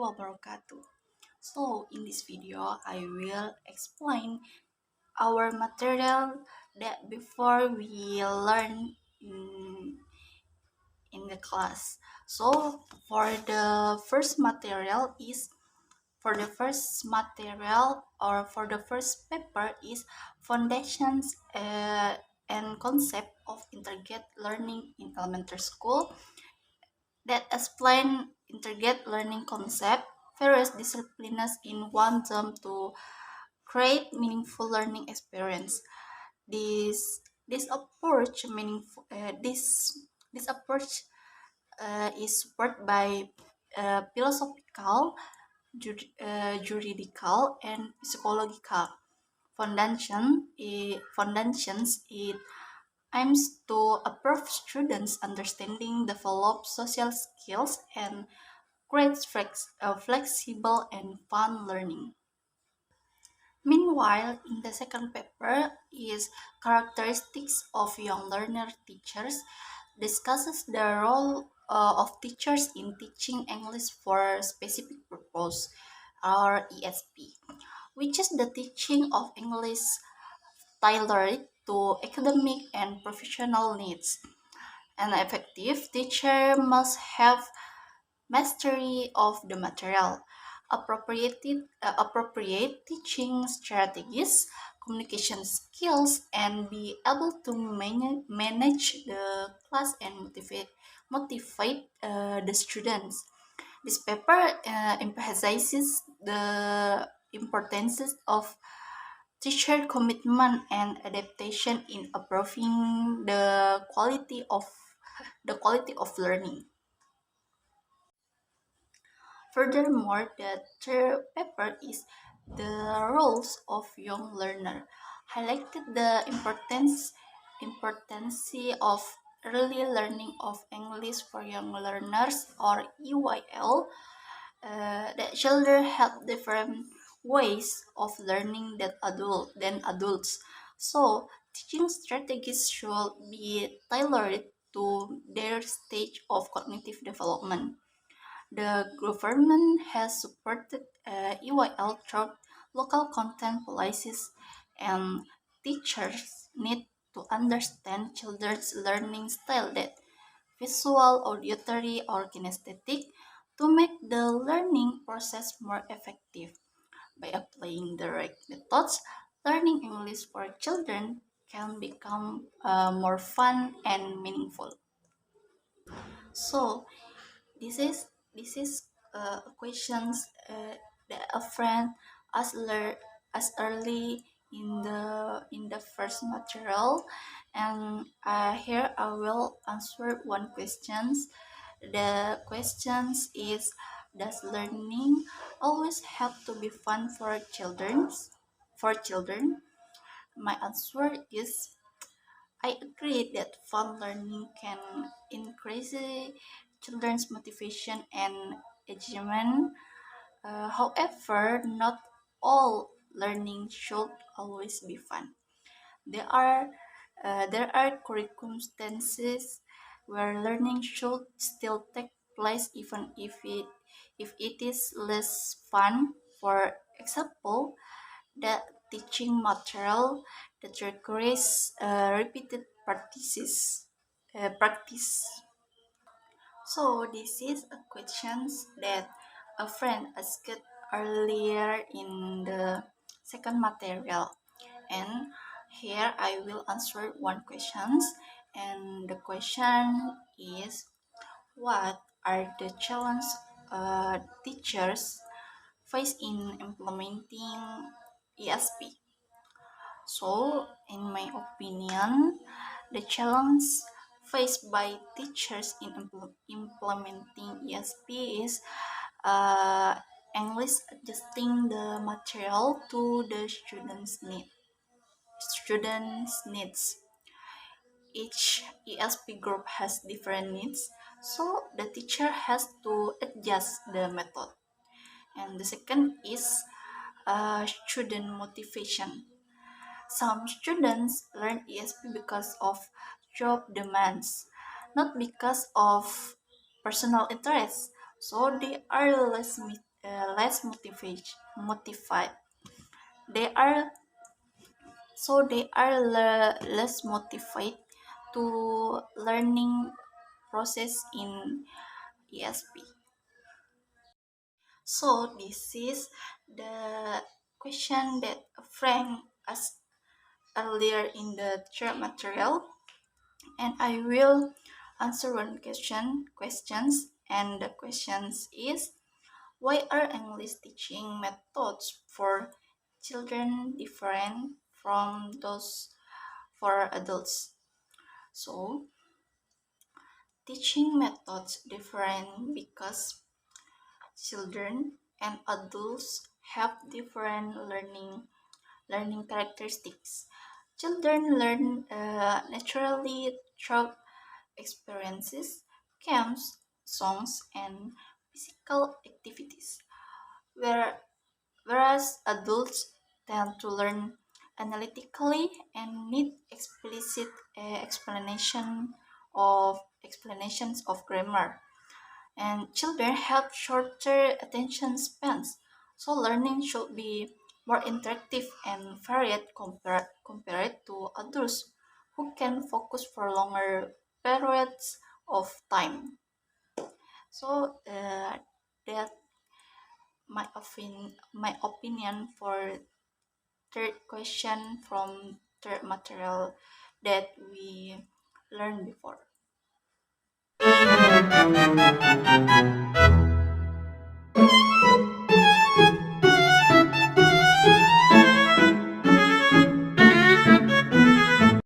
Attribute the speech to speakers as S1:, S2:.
S1: wabarakatuh. So, in this video, I will explain our material that before we learn in the class. So, for the first material or for the first paper is foundations and concept of integrated learning in elementary school that explain integrate learning concept, various disciplines in one term to create meaningful learning experience. This approach meaningful this approach is supported by philosophical, juridical, and psychological foundations. It aims to improve students' understanding, develop social skills, and create flexible and fun learning. Meanwhile, in the second paper is characteristics of young learner teachers, discusses the role of teachers in teaching English for specific purpose or ESP, which is the teaching of English tailored to academic and professional needs. An effective teacher must have mastery of the material, appropriate teaching strategies, communication skills, and be able to manage the class and motivate the students. This paper emphasizes the importance of teacher commitment and adaptation in improving the quality of learning. Furthermore, the third paper is the roles of young learner, highlighted the importance of early learning of English for young learners or EYL. That children have different ways of learning than adults. So teaching strategies should be tailored to their stage of cognitive development. The government has supported EYL through local content policies, and teachers need to understand children's learning style, that visual, auditory, or kinesthetic, to make the learning process more effective. By applying the right methods, learning English for children can become more fun and meaningful. So, this is questions that a friend asked early in the first material, and here I will answer one questions. The questions is, does learning always have to be fun for children? My answer is, I agree that fun learning can increase children's motivation and engagement. However, not all learning should always be fun. There are circumstances where learning should still take place even if it is less fun. For example, the teaching material that requires repeated practice. So this is a questions that a friend asked earlier in the second material, and here I will answer one questions, and the question is, what are the challenges teachers face in implementing ESP? So, in my opinion, the challenge faced by teachers in implementing ESP is English adjusting the material to the students' needs. Each ESP group has different needs, so the teacher has to adjust the method. And the second is student motivation. Some students learn ESP because of job demands, not because of personal interest. So they are less motivated. They are less motivated to learning process in ESP. So this is the question that Frank asked earlier in the third material, and I will answer one questions, and the questions is, why are English teaching methods for children different from those for adults? So teaching methods different because children and adults have different learning characteristics. Children learn naturally through experiences, games, songs, and physical activities, where, whereas adults tend to learn analytically and need explicit explanations of grammar. And children have shorter attention spans, so learning should be more interactive and varied compared to adults who can focus for longer periods of time. So that my opinion for third question from third material that we learned before.